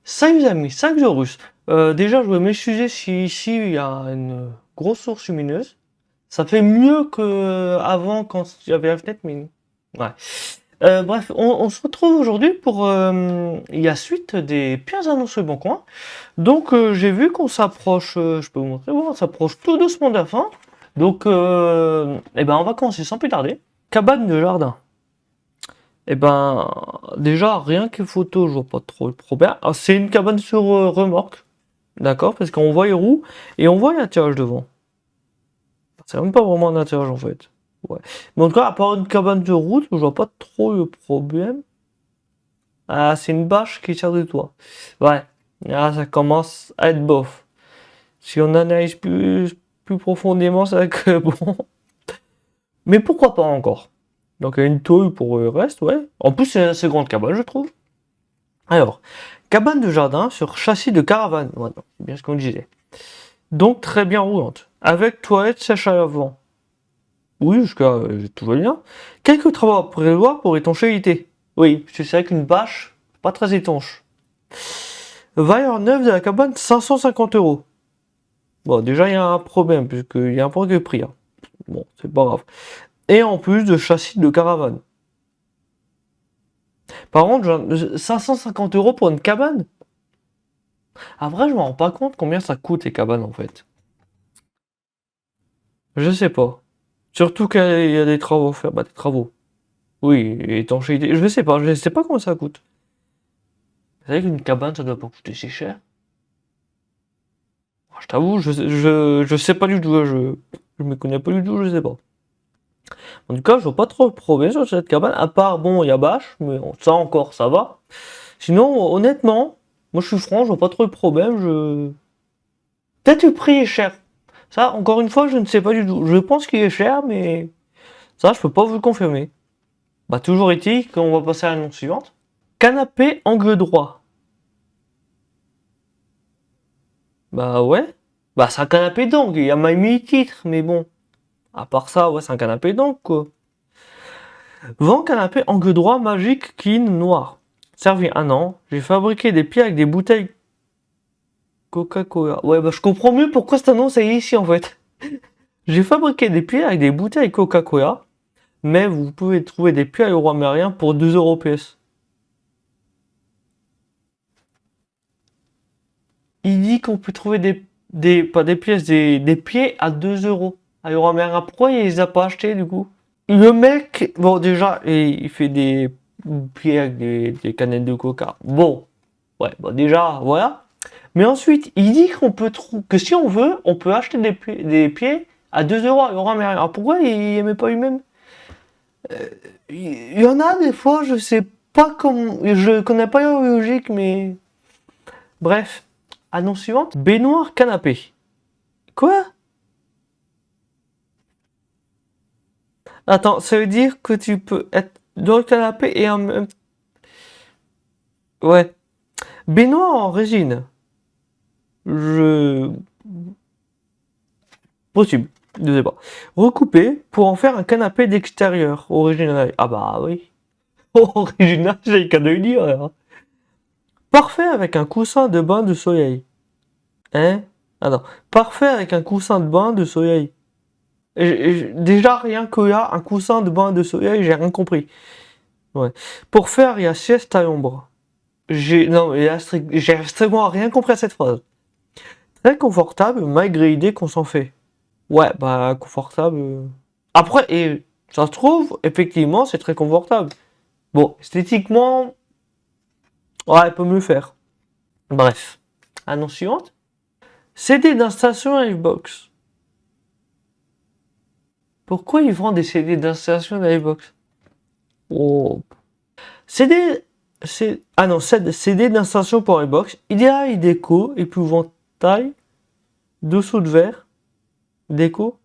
Salut les amis, 5 Russes. Déjà, je voulais m'excuser si ici il y a une grosse source lumineuse. Ça fait mieux que avant quand j'avais la fenêtre, mais ouais. Bref, on se retrouve aujourd'hui pour la suite des pires annonces sur le Bon Coin. Donc j'ai vu qu'on s'approche, je peux vous montrer, ouais, on s'approche tout doucement de la fin. Donc eh ben on va commencer sans plus tarder. Cabane de jardin. Eh ben, déjà, rien que photo, je vois pas trop le problème. Ah, c'est une cabane sur remorque, d'accord? Parce qu'on voit les roues et on voit l'atterrage devant. C'est même pas vraiment un atterrage en fait. Ouais. Mais en tout cas, à part une cabane de route, je vois pas trop le problème. Ah, c'est une bâche qui sert de toit. Ouais. Ah, ça commence à être bof. Si on analyse plus profondément, c'est vrai que bon. Mais pourquoi pas encore? Donc, il y a une tôle pour le reste, ouais. En plus, c'est une assez grande cabane, je trouve. Alors, cabane de jardin sur châssis de caravane. Voilà, c'est bien ce qu'on disait. Donc très bien roulante. Avec toilette sèche à l'avant. Oui, jusqu'à tout va bien. Quelques travaux à prévoir pour étanchéité. Oui, c'est vrai qu'une bâche, pas très étanche. Valeur neuve de la cabane, 550 euros. Bon, déjà, il y a un problème, puisqu'il y a un problème de prix. Hein. Bon, c'est pas grave. Et en plus de châssis de caravane. Par contre, 550 euros pour une cabane. À vrai, je me rends pas compte combien ça coûte les cabanes en fait. Je sais pas. Surtout qu'il y a des travaux à faire. Bah, des travaux. Oui, étanchéité. Je sais pas comment ça coûte. C'est vrai qu'une cabane, ça doit pas coûter si cher. Je t'avoue, je sais pas du tout. Je me connais pas du tout, je sais pas. En tout cas, je vois pas trop de problème sur cette cabane. À part, bon, il y a bâche, mais ça encore, ça va. Sinon, honnêtement, moi je suis franc, je vois pas trop de problème. Peut-être le prix est cher. Ça, encore une fois, je ne sais pas du tout. Je pense qu'il est cher, mais ça, je peux pas vous le confirmer. Bah, toujours est-il qu'on va passer à l'annonce suivante. Canapé angle droit. Bah ouais. Bah c'est un canapé d'angle, il y a même mis titre, mais bon. À part ça, ouais, c'est un canapé d'angle, quoi. Vent canapé angle droit magique kin noir. Servi un an. J'ai fabriqué des pieds avec des bouteilles Coca-Cola. Ouais, bah je comprends mieux pourquoi cette annonce est ici, en fait. J'ai fabriqué des pieds avec des bouteilles Coca-Cola, mais vous pouvez trouver des pieds à l'euro américain pour 2 euros PS. Il dit qu'on peut trouver pas des pièces, des pieds à 2 euros à l'euro américain. Pourquoi il les a pas achetés du coup? Le mec, bon déjà, il fait des pieds avec des canettes de coca. Bon, ouais, bon déjà, voilà. Mais ensuite, il dit qu'on peut trouver, que si on veut, on peut acheter des pieds à 2 euros à l'euro américain. Alors pourquoi il aimait pas lui-même? Il y en a des fois, je sais pas comment, je connais pas la logique, mais bref. Annonce suivante, baignoire canapé. Quoi? Attends, ça veut dire que tu peux être dans le canapé et en même... Ouais. Baignoire en résine. Je... Possible. Je sais pas. Recoupé pour en faire un canapé d'extérieur. Original. Ah bah oui. Original, j'ai le cas de le dire. Hein. Parfait avec un coussin de bain de soleil. Hein? Ah non. Parfait avec un coussin de bain de soleil. Déjà, rien que là, un coussin de bain de soleil, j'ai rien compris. Ouais. Pour faire, il y a sieste à l'ombre. Non, j'ai strictement rien compris à cette phrase. Très confortable, malgré l'idée qu'on s'en fait. Ouais, bah, confortable. Après, et ça se trouve, effectivement, c'est très confortable. Bon, esthétiquement, ouais, elle peut mieux faire. Bref. Annonce suivante. CD d'installation Livebox. Pourquoi ils vendent des CD d'installation Livebox? Oh. CD, ah non, CD d'installation pour Livebox. Idéal déco, épouvantail, dessous de verre, déco.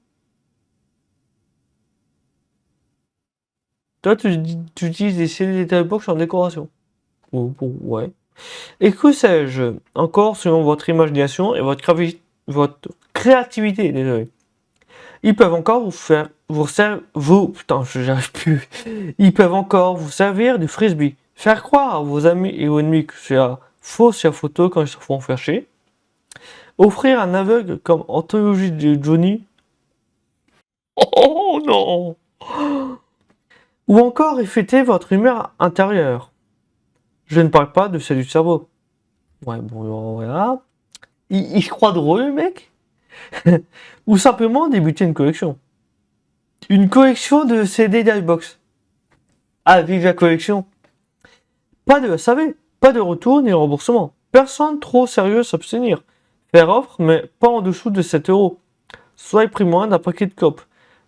Toi, tu utilises des CD Livebox en décoration. Oh, bon, ouais. Et que sais-je encore selon votre imagination et votre créativité, désolé. Ils peuvent encore putain, j'arrive plus. Ils peuvent encore vous servir du frisbee. Faire croire à vos amis et aux ennemis que c'est Faux sur photo quand ils se font faire chier. Offrir un aveugle comme anthologie de Johnny. Oh non! Ou encore effectuer votre humeur intérieure. Je ne parle pas de celle du cerveau. Ouais, bon, voilà. Il se croit drôle, le mec. Ou simplement débuter une collection. Une collection de CD d'iBox. Ah, vive la collection. Pas de SAV, pas de retour ni remboursement. Personne trop sérieux s'abstenir. Faire offre, mais pas en dessous de 7 euros. Soit pris moins d'un paquet de copes.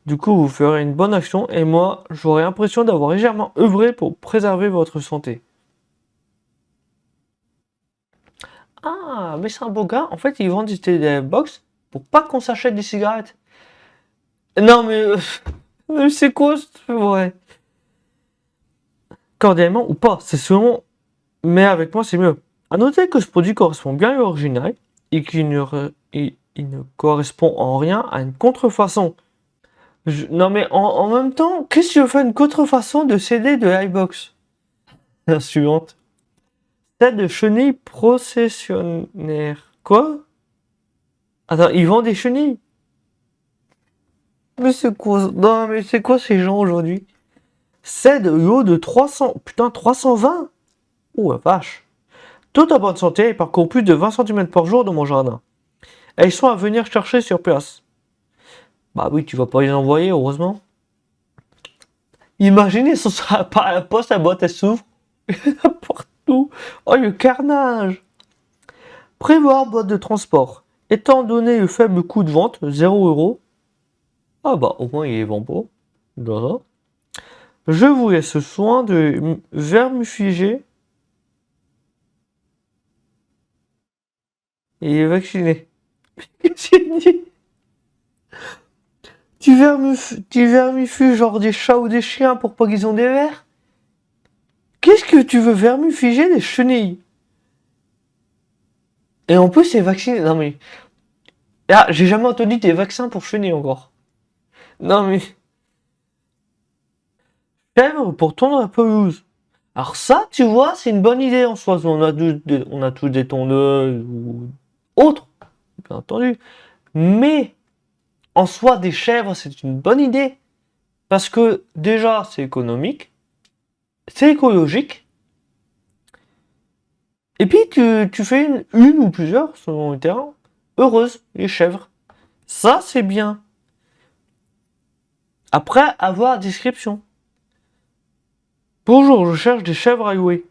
Du coup, vous ferez une bonne action et moi, j'aurai l'impression d'avoir légèrement œuvré pour préserver votre santé. Ah, mais c'est un beau gars. En fait, ils vendent des box pour pas qu'on s'achète des cigarettes. Non, mais c'est quoi? Ouais. Cordialement ou pas, c'est selon. Mais avec moi, c'est mieux. À noter que ce produit correspond bien à l'original et il ne correspond en rien à une contrefaçon. Non, mais en même temps, qu'est-ce que tu veux faire une contrefaçon de CD de iBox? La suivante. Tête de chenille processionnaire. Quoi? Attends, ils vendent des chenilles? Mais c'est quoi? Non, mais c'est quoi ces gens aujourd'hui? C'est de l'eau de 300. Putain, 320? Oh la vache. Tout en bonne santé et parcourt plus de 20 cm par jour dans mon jardin. Elles sont à venir chercher sur place. Bah oui, tu vas pas les envoyer, heureusement. Imaginez, ce sera pas à la poste, la boîte elle s'ouvre. N'importe où. Oh, le carnage! Prévoir boîte de transport. Étant donné le faible coût de vente, 0 euros. Ah bah, au moins il est vend pas. Voilà. Je vous laisse soin de vermifuger et vacciner. Qu'est-ce qu'il dit? Tu vermifuges genre des chats ou des chiens pour pas qu'ils ont des vers? Qu'est-ce que tu veux vermifuger des chenilles? Et en plus, c'est vacciné. Non mais. Ah, j'ai jamais entendu des vaccins pour chenilles encore. Non mais. Chèvre pour tondre la pelouse. Alors ça, tu vois, c'est une bonne idée en soi. On a tous des tondeuses ou autres, bien entendu. Mais en soi, des chèvres, c'est une bonne idée. Parce que déjà, c'est économique, c'est écologique. Et puis, tu fais une ou plusieurs, selon les terrains, heureuses, les chèvres. Ça, c'est bien. Après, avoir description. Bonjour, je cherche des chèvres à louer.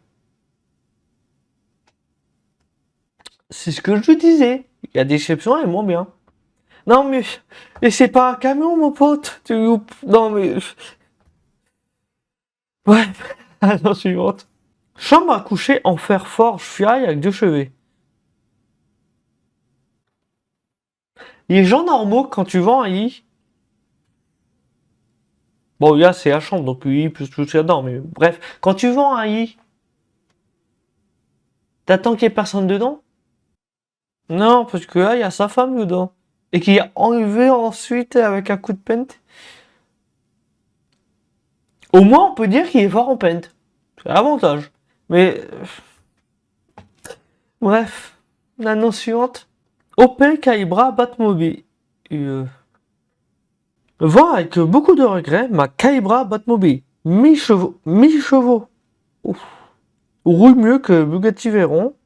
C'est ce que je disais. La description est moins bien. Non, mais. Et c'est pas un camion, mon pote. Non, mais. Ouais. Alors, suivante. Chambre à coucher en fer forge fiaille avec 2 chevets. Les gens normaux, quand tu vends un lit. Bon, là, c'est la chambre, donc lui, il peut se toucher dedans, mais bref. Quand tu vends un lit, t'attends qu'il y ait personne dedans? Non, parce que là, il y a sa femme dedans. Et qui a enlevé ensuite avec un coup de pente. Au moins, on peut dire qu'il est fort en pente. C'est l'avantage. Mais. Bref. L'annonce suivante. Opel Calibra Batmobile. Vend avec beaucoup de regrets ma Calibra Batmobile. 1000 chevaux. 1000 chevaux. Ouf. Roule mieux que Bugatti Veyron.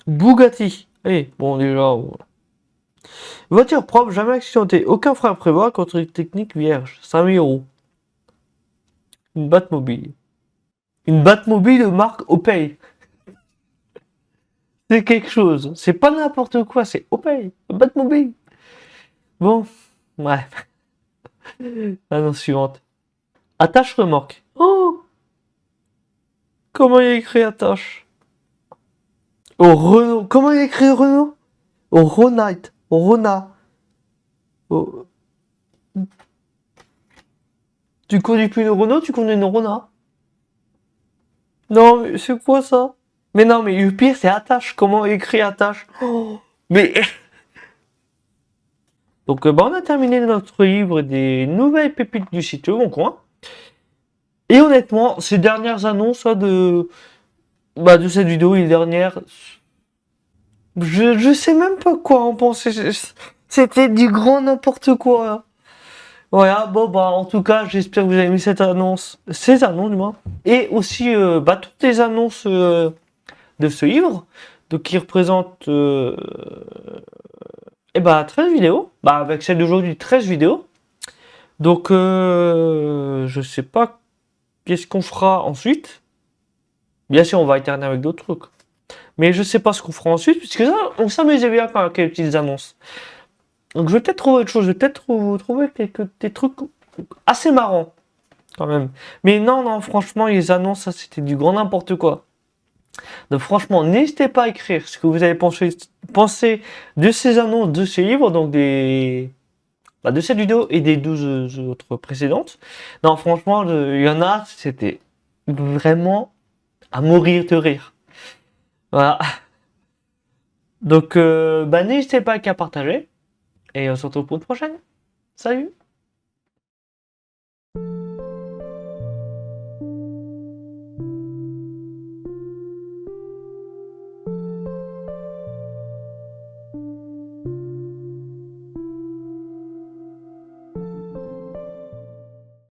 Bugatti. Eh, bon, déjà. Voiture propre, jamais accidentée. Aucun frein à prévoir contre une technique vierge. 5000 euros. Une Batmobile. Une Batmobile de marque Opel. C'est quelque chose. C'est pas n'importe quoi, c'est Opel. Batmobile. Bon, ouais. Annonce suivante. Attache remorque. Oh! Comment il a écrit attache? Au Renault. Comment il a écrit Renault? Au Ronite. Au Rona. Au... Tu conduis plus une Renault, tu conduis une Rona. Non, mais c'est quoi ça? Mais non, mais le pire, c'est attache. Comment il écrit attache? Oh, mais. Donc, bah, on a terminé notre livre des nouvelles pépites du site Le Bon Coin. Et honnêtement, ces dernières annonces là, bah, de cette vidéo et dernière, je sais même pas quoi en penser. C'était du grand n'importe quoi. Voilà, bon bah en tout cas j'espère que vous avez aimé cette annonce, ces annonces du moins, et aussi bah, toutes les annonces de ce livre, donc qui représente et bah 13 vidéos, bah avec celle d'aujourd'hui 13 vidéos, donc je sais pas qu'est-ce qu'on fera ensuite, bien sûr on va alterner avec d'autres trucs, mais je sais pas ce qu'on fera ensuite, puisque ça on s'amusait bien quand avec les petites annonces, donc je vais peut-être trouver autre chose, je vais peut-être trouver des trucs assez marrants. Quand même. Mais non, non, franchement, les annonces, ça c'était du grand n'importe quoi. Donc franchement, n'hésitez pas à écrire ce que vous avez pensé de ces annonces, de ces livres, donc bah, de cette vidéo et des 12 autres précédentes. Non, franchement, il y en a, c'était vraiment à mourir de rire. Voilà. Donc, bah, n'hésitez pas à partager et on se retrouve pour une prochaine. Salut!